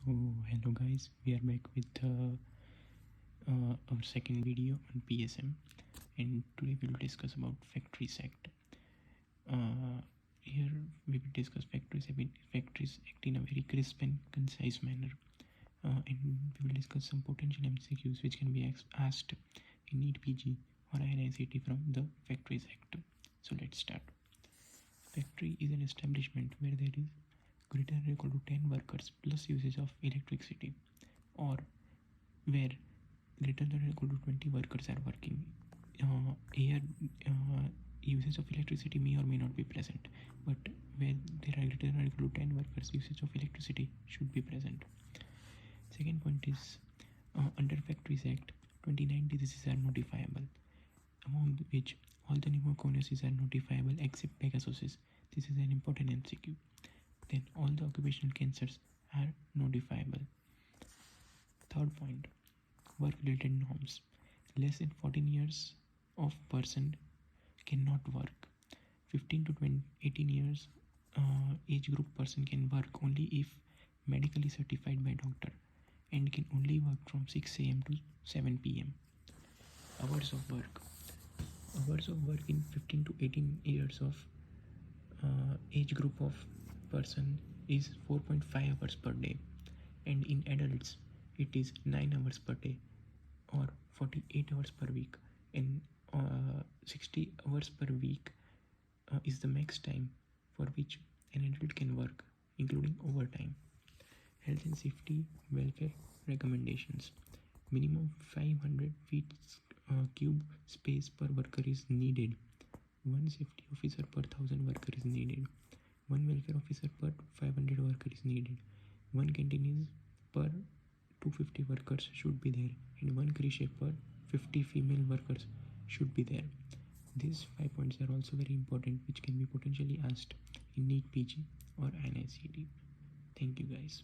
Hello guys, we are back with our second video on PSM, and today we will discuss about Factories Act. Here we will discuss factories act in a very crisp and concise manner, and we will discuss some potential MCQs which can be asked in NEET PG or INICET from the Factories Act. So let's start. Factory is an establishment where there is greater than or equal to 10 workers plus usage of electricity, or where greater than or equal to 20 workers are working. Here usage of electricity may or may not be present, but where there are greater than or equal to 10 workers, usage of electricity should be present. Second point is under Factories Act 2090 diseases are notifiable, among which all the pneumoconiosis are notifiable except Pegasus. This is an important MCQ. Then all the occupational cancers are notifiable. Third point, work-related norms. Less than 14 years of person cannot work. 15 to 18 years age group person can work only if medically certified by doctor, and can only work from 6 a.m. to 7 p.m. Hours of work. Hours of work in 15 to 18 years of age group of person is 4.5 hours per day, and in adults it is 9 hours per day or 48 hours per week, and 60 hours per week is the max time for which an adult can work, including overtime. Health and safety welfare recommendations. Minimum 500 feet cube space per worker is needed. One safety officer per 1000 worker is needed. One welfare officer per 500 worker is needed. One canteen is per 250 workers should be there, and one crochet per 50 female workers should be there. These 5 points are also very important, which can be potentially asked in NEET PG or INICET. Thank you guys.